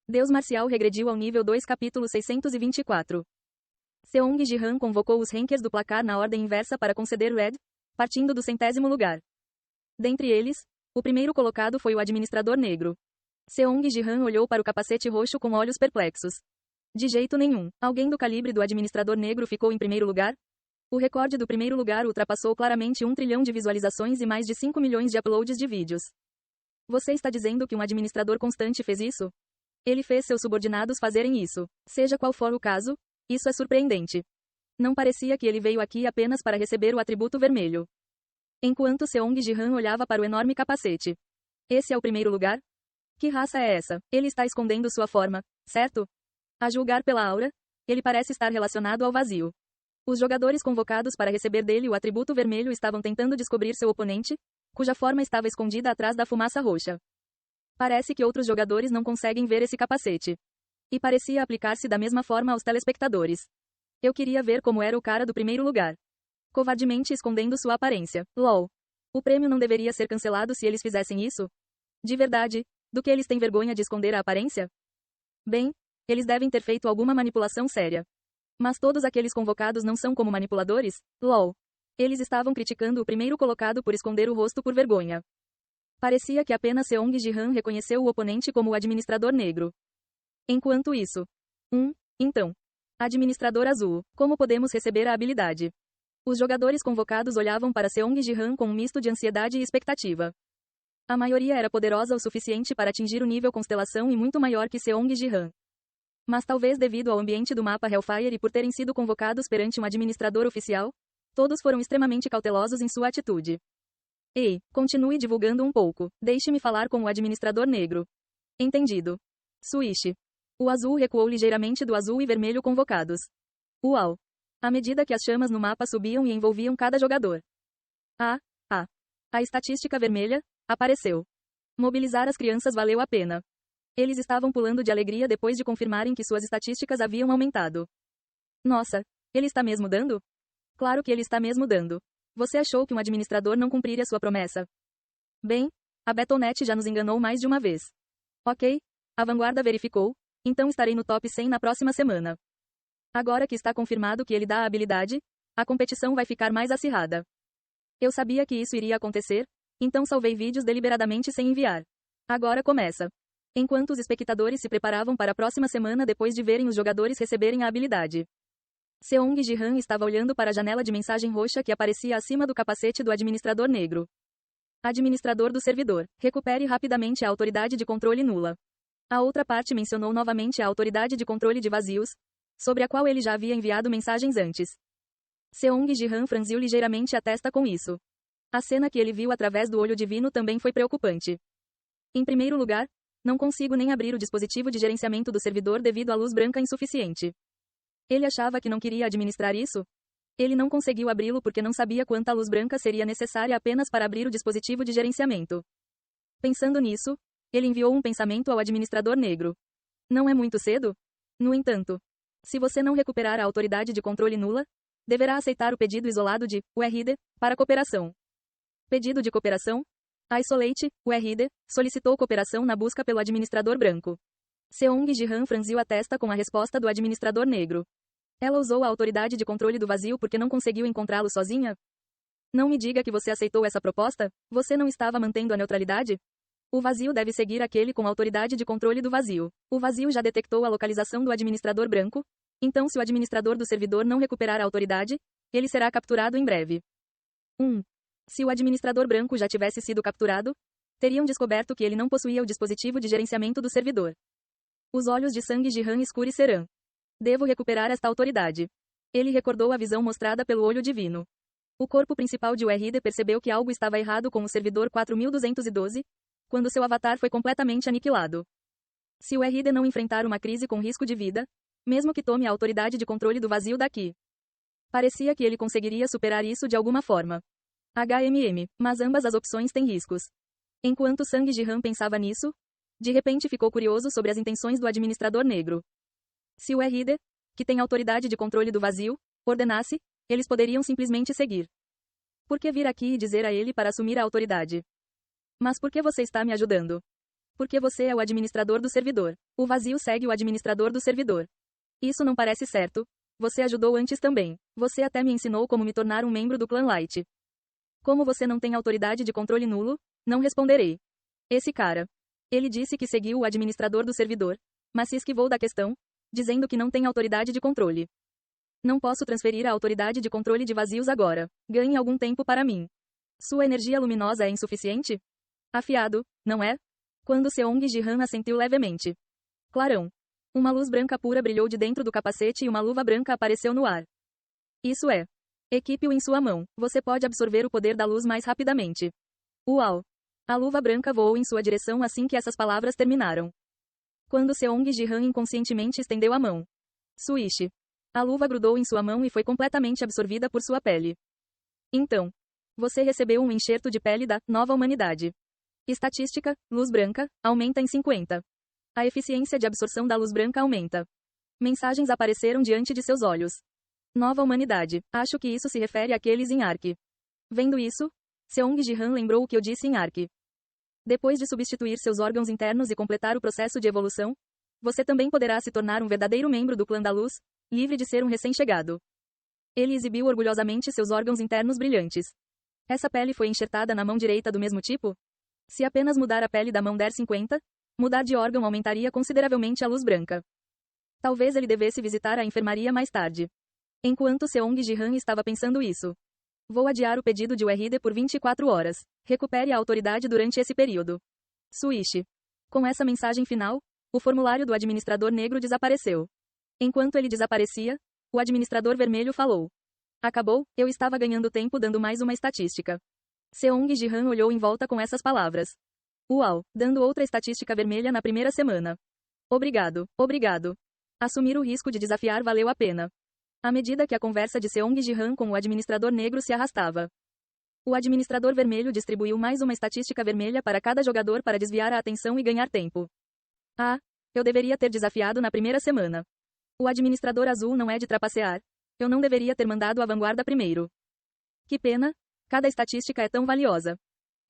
Deus Marcial regrediu ao nível 2 capítulo 624. Seong Ji-han convocou os rankers do placar na ordem inversa para conceder Red, partindo do 100º lugar. Dentre eles, o primeiro colocado foi o administrador negro. Seong Ji-han olhou para o capacete roxo com olhos perplexos. De jeito nenhum, alguém do calibre do administrador negro ficou em primeiro lugar? O recorde do primeiro lugar ultrapassou claramente 1 trilhão de visualizações e mais de 5 milhões de uploads de vídeos. Você está dizendo que um administrador constante fez isso? Ele fez seus subordinados fazerem isso. Seja qual for o caso, isso é surpreendente. Não parecia que ele veio aqui apenas para receber o atributo vermelho. Enquanto Seong Ji-han olhava para o enorme capacete. Esse é o primeiro lugar? Que raça é essa? Ele está escondendo sua forma, certo? A julgar pela aura, ele parece estar relacionado ao vazio. Os jogadores convocados para receber dele o atributo vermelho estavam tentando descobrir seu oponente, cuja forma estava escondida atrás da fumaça roxa. Parece que outros jogadores não conseguem ver esse capacete. E parecia aplicar-se da mesma forma aos telespectadores. Eu queria ver como era o cara do primeiro lugar. Covardemente escondendo sua aparência. LOL. O prêmio não deveria ser cancelado se eles fizessem isso? De verdade, do que eles têm vergonha de esconder a aparência? Bem, eles devem ter feito alguma manipulação séria. Mas todos aqueles convocados não são como manipuladores? LOL. Eles estavam criticando o primeiro colocado por esconder o rosto por vergonha. Parecia que apenas Seong Ji-han reconheceu o oponente como o administrador negro. Enquanto isso. Então. Administrador azul, como podemos receber a habilidade? Os jogadores convocados olhavam para Seong Ji-han com um misto de ansiedade e expectativa. A maioria era poderosa o suficiente para atingir o nível constelação e muito maior que Seong Ji-han. Mas talvez devido ao ambiente do mapa Hellfire e por terem sido convocados perante um administrador oficial, todos foram extremamente cautelosos em sua atitude. Ei, continue divulgando um pouco. Deixe-me falar com o administrador negro. Entendido. Switch. O azul recuou ligeiramente do azul e vermelho convocados. Uau! À medida que as chamas no mapa subiam e envolviam cada jogador. A estatística vermelha apareceu. Mobilizar as crianças valeu a pena. Eles estavam pulando de alegria depois de confirmarem que suas estatísticas haviam aumentado. Nossa, ele está mesmo dando? Claro que ele está mesmo dando. Você achou que um administrador não cumpriria sua promessa? Bem, a Battle.net já nos enganou mais de uma vez. Ok, a vanguarda verificou, então estarei no top 100 na próxima semana. Agora que está confirmado que ele dá a habilidade, a competição vai ficar mais acirrada. Eu sabia que isso iria acontecer, então salvei vídeos deliberadamente sem enviar. Agora começa. Enquanto os espectadores se preparavam para a próxima semana depois de verem os jogadores receberem a habilidade. Seong Ji-han estava olhando para a janela de mensagem roxa que aparecia acima do capacete do administrador negro. Administrador do servidor, recupere rapidamente a autoridade de controle nula. A outra parte mencionou novamente a autoridade de controle de vazios, sobre a qual ele já havia enviado mensagens antes. Seong Ji-han franziu ligeiramente a testa com isso. A cena que ele viu através do olho divino também foi preocupante. Em primeiro lugar, não consigo nem abrir o dispositivo de gerenciamento do servidor devido à luz branca insuficiente. Ele achava que não queria administrar isso? Ele não conseguiu abri-lo porque não sabia quanta luz branca seria necessária apenas para abrir o dispositivo de gerenciamento. Pensando nisso, ele enviou um pensamento ao administrador negro. Não é muito cedo? No entanto, se você não recuperar a autoridade de controle nula, deverá aceitar o pedido isolado de URD para cooperação. Pedido de cooperação? Isolate, URD, solicitou cooperação na busca pelo administrador branco. Seong Ji-han franziu a testa com a resposta do administrador negro. Ela usou a autoridade de controle do vazio porque não conseguiu encontrá-lo sozinha? Não me diga que você aceitou essa proposta? Você não estava mantendo a neutralidade? O vazio deve seguir aquele com autoridade de controle do vazio. O vazio já detectou a localização do administrador branco, então se o administrador do servidor não recuperar a autoridade, ele será capturado em breve. Se o administrador branco já tivesse sido capturado, teriam descoberto que ele não possuía o dispositivo de gerenciamento do servidor. Os olhos de Seong Ji-han escurecerão. Devo recuperar esta autoridade. Ele recordou a visão mostrada pelo olho divino. O corpo principal de URD percebeu que algo estava errado com o servidor 4212, quando seu avatar foi completamente aniquilado. Se o URD não enfrentar uma crise com risco de vida, mesmo que tome a autoridade de controle do vazio daqui. Parecia que ele conseguiria superar isso de alguma forma. Mas ambas as opções têm riscos. Enquanto Seong Ji-han pensava nisso, de repente ficou curioso sobre as intenções do administrador negro. Se o URD, que tem autoridade de controle do vazio, ordenasse, eles poderiam simplesmente seguir. Por que vir aqui e dizer a ele para assumir a autoridade? Mas por que você está me ajudando? Porque você é o administrador do servidor. O vazio segue o administrador do servidor. Isso não parece certo. Você ajudou antes também. Você até me ensinou como me tornar um membro do clã Light. Como você não tem autoridade de controle nulo, não responderei. Esse cara. Ele disse que seguiu o administrador do servidor, mas se esquivou da questão, dizendo que não tem autoridade de controle. Não posso transferir a autoridade de controle de vazios agora. Ganhe algum tempo para mim. Sua energia luminosa é insuficiente? Afiado, não é? Quando Seong Ji-han assentiu levemente. Clarão. Uma luz branca pura brilhou de dentro do capacete e uma luva branca apareceu no ar. Isso é. Equipe-o em sua mão. Você pode absorver o poder da luz mais rapidamente. Uau! A luva branca voou em sua direção assim que essas palavras terminaram. Quando Seong Ji-han inconscientemente estendeu a mão. Swish. A luva grudou em sua mão e foi completamente absorvida por sua pele. Então. Você recebeu um enxerto de pele da nova humanidade. Estatística, luz branca, aumenta em 50. A eficiência de absorção da luz branca aumenta. Mensagens apareceram diante de seus olhos. Nova humanidade. Acho que isso se refere àqueles em Ark. Vendo isso, Seong Ji-han lembrou o que eu disse em Ark. Depois de substituir seus órgãos internos e completar o processo de evolução, você também poderá se tornar um verdadeiro membro do clã da luz, livre de ser um recém-chegado. Ele exibiu orgulhosamente seus órgãos internos brilhantes. Essa pele foi enxertada na mão direita do mesmo tipo? Se apenas mudar a pele da mão der 50, mudar de órgão aumentaria consideravelmente a luz branca. Talvez ele devesse visitar a enfermaria mais tarde. Enquanto Seong Ji-han estava pensando isso. Vou adiar o pedido de URD por 24 horas. Recupere a autoridade durante esse período. Swish. Com essa mensagem final, o formulário do administrador negro desapareceu. Enquanto ele desaparecia, o administrador vermelho falou. Acabou, eu estava ganhando tempo dando mais uma estatística. Seong Ji-han olhou em volta com essas palavras. Uau, dando outra estatística vermelha na primeira semana. Obrigado, obrigado. Assumir o risco de desafiar valeu a pena. À medida que a conversa de Seong Ji-han com o administrador negro se arrastava. O administrador vermelho distribuiu mais uma estatística vermelha para cada jogador para desviar a atenção e ganhar tempo. Ah, eu deveria ter desafiado na primeira semana. O administrador azul não é de trapacear. Eu não deveria ter mandado a vanguarda primeiro. Que pena, cada estatística é tão valiosa.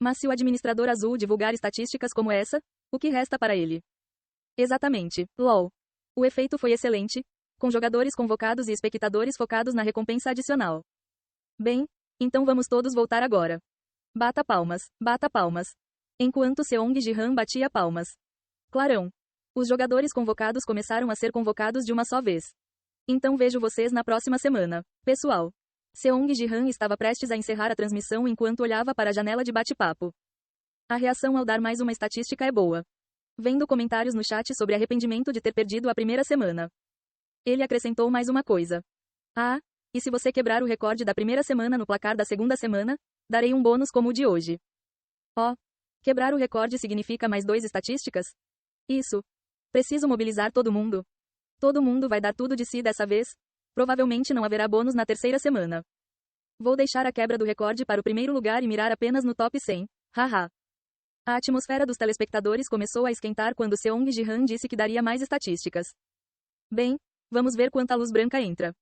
Mas se o administrador azul divulgar estatísticas como essa, o que resta para ele? Exatamente, LOL. O efeito foi excelente, com jogadores convocados e espectadores focados na recompensa adicional. Bem, então vamos todos voltar agora. Bata palmas, bata palmas. Enquanto Seong Ji-han batia palmas. Clarão. Os jogadores convocados começaram a ser convocados de uma só vez. Então vejo vocês na próxima semana, pessoal. Seong Ji-han estava prestes a encerrar a transmissão enquanto olhava para a janela de bate-papo. A reação ao dar mais uma estatística é boa. Vendo comentários no chat sobre arrependimento de ter perdido a primeira semana. Ele acrescentou mais uma coisa. Ah, e se você quebrar o recorde da primeira semana no placar da segunda semana, darei um bônus como o de hoje. Oh, quebrar o recorde significa mais 2 estatísticas? Isso. Preciso mobilizar todo mundo. Todo mundo vai dar tudo de si dessa vez? Provavelmente não haverá bônus na terceira semana. Vou deixar a quebra do recorde para o primeiro lugar e mirar apenas no top 100. Haha. A atmosfera dos telespectadores começou a esquentar quando Seong Ji-han disse que daria mais estatísticas. Bem, vamos ver quanta luz branca entra.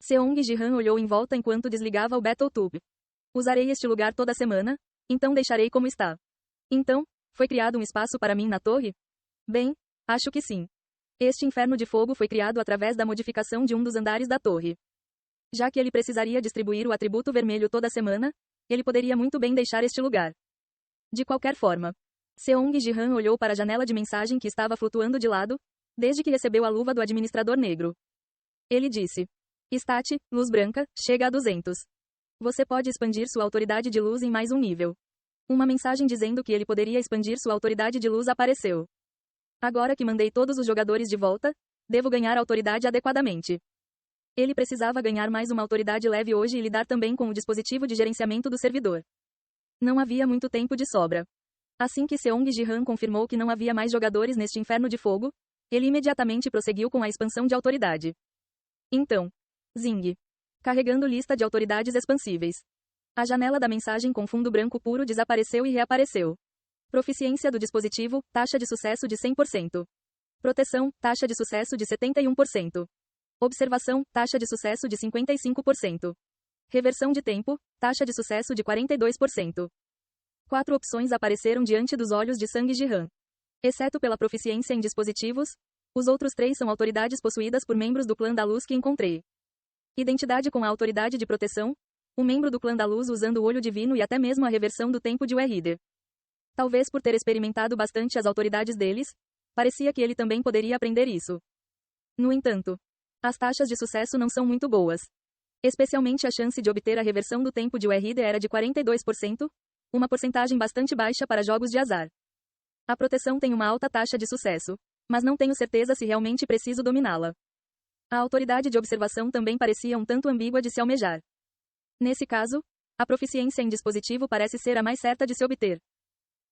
Seong Ji-han olhou em volta enquanto desligava o BattleTube. Usarei este lugar toda semana, então deixarei como está. Então, foi criado um espaço para mim na torre? Bem, acho que sim. Este inferno de fogo foi criado através da modificação de um dos andares da torre. Já que ele precisaria distribuir o atributo vermelho toda semana, ele poderia muito bem deixar este lugar. De qualquer forma, Seong Ji-han olhou para a janela de mensagem que estava flutuando de lado, desde que recebeu a luva do administrador negro. Ele disse: Stat, luz branca, chega a 200. Você pode expandir sua autoridade de luz em mais um nível. Uma mensagem dizendo que ele poderia expandir sua autoridade de luz apareceu. Agora que mandei todos os jogadores de volta, devo ganhar autoridade adequadamente. Ele precisava ganhar mais uma autoridade leve hoje e lidar também com o dispositivo de gerenciamento do servidor. Não havia muito tempo de sobra. Assim que Seong Ji-han confirmou que não havia mais jogadores neste inferno de fogo, ele imediatamente prosseguiu com a expansão de autoridade. Então, Zing. Carregando lista de autoridades expansíveis. A janela da mensagem com fundo branco puro desapareceu e reapareceu. Proficiência do dispositivo, taxa de sucesso de 100%. Proteção, taxa de sucesso de 71%. Observação, taxa de sucesso de 55%. Reversão de tempo, taxa de sucesso de 42%. 4 opções apareceram diante dos olhos de Seong Ji-han. Exceto pela proficiência em dispositivos, os outros 3 são autoridades possuídas por membros do clã da luz que encontrei. Identidade com a autoridade de proteção, um membro do clã da luz usando o olho divino e até mesmo a reversão do tempo de Werride. Talvez por ter experimentado bastante as autoridades deles, parecia que ele também poderia aprender isso. No entanto, as taxas de sucesso não são muito boas. Especialmente a chance de obter a reversão do tempo de Werride era de 42%, uma porcentagem bastante baixa para jogos de azar. A proteção tem uma alta taxa de sucesso, mas não tenho certeza se realmente preciso dominá-la. A autoridade de observação também parecia um tanto ambígua de se almejar. Nesse caso, a proficiência em dispositivo parece ser a mais certa de se obter.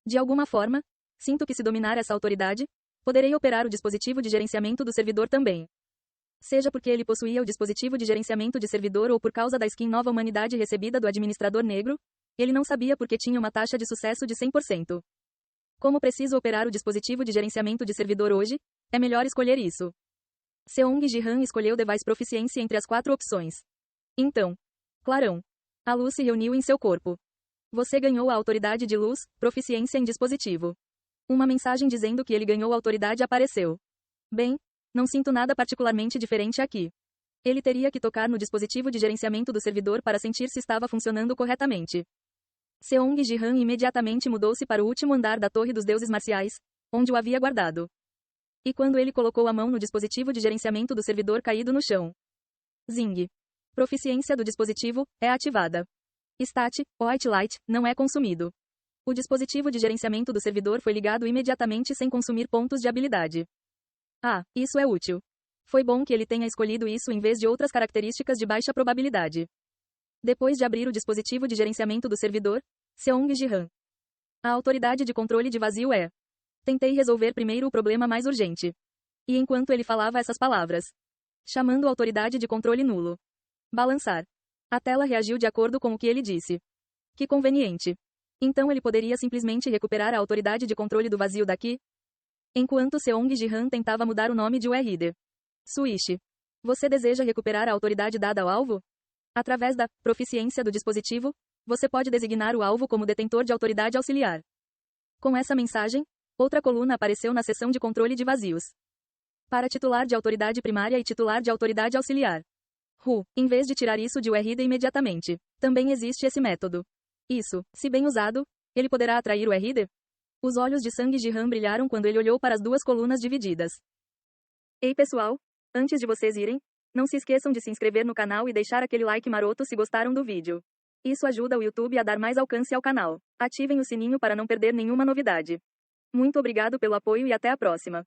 De alguma forma, sinto que se dominar essa autoridade, poderei operar o dispositivo de gerenciamento do servidor também. Seja porque ele possuía o dispositivo de gerenciamento de servidor ou por causa da skin Nova Humanidade recebida do administrador negro, ele não sabia porque tinha uma taxa de sucesso de 100%. Como preciso operar o dispositivo de gerenciamento de servidor hoje, é melhor escolher isso. Seong Ji-han escolheu Device Proficiência entre as 4 opções. Então, clarão. A luz se reuniu em seu corpo. Você ganhou a autoridade de luz, proficiência em dispositivo. Uma mensagem dizendo que ele ganhou autoridade apareceu. Bem, não sinto nada particularmente diferente aqui. Ele teria que tocar no dispositivo de gerenciamento do servidor para sentir se estava funcionando corretamente. Seong Ji-han imediatamente mudou-se para o último andar da Torre dos Deuses Marciais, onde o havia guardado. E quando ele colocou a mão no dispositivo de gerenciamento do servidor caído no chão. Zing. Proficiência do dispositivo é ativada. Stat, White Light, não é consumido. O dispositivo de gerenciamento do servidor foi ligado imediatamente sem consumir pontos de habilidade. Ah, isso é útil. Foi bom que ele tenha escolhido isso em vez de outras características de baixa probabilidade. Depois de abrir o dispositivo de gerenciamento do servidor, Seong Ji-han. A autoridade de controle de vazio é. Tentei resolver primeiro o problema mais urgente. E enquanto ele falava essas palavras, chamando a autoridade de controle nulo. Balançar. A tela reagiu de acordo com o que ele disse. Que conveniente. Então ele poderia simplesmente recuperar a autoridade de controle do vazio daqui? Enquanto Seong Ji-han tentava mudar o nome de Werride. Switch. Você deseja recuperar a autoridade dada ao alvo? Através da proficiência do dispositivo, você pode designar o alvo como detentor de autoridade auxiliar. Com essa mensagem, outra coluna apareceu na seção de controle de vazios. Para titular de autoridade primária e titular de autoridade auxiliar. Em vez de tirar isso de Werride imediatamente, também existe esse método. Isso, se bem usado, ele poderá atrair o Werride? Os olhos de Sang Ji-han brilharam quando ele olhou para as 2 colunas divididas. Ei pessoal, antes de vocês irem, não se esqueçam de se inscrever no canal e deixar aquele like maroto se gostaram do vídeo. Isso ajuda o YouTube a dar mais alcance ao canal. Ativem o sininho para não perder nenhuma novidade. Muito obrigado pelo apoio e até a próxima.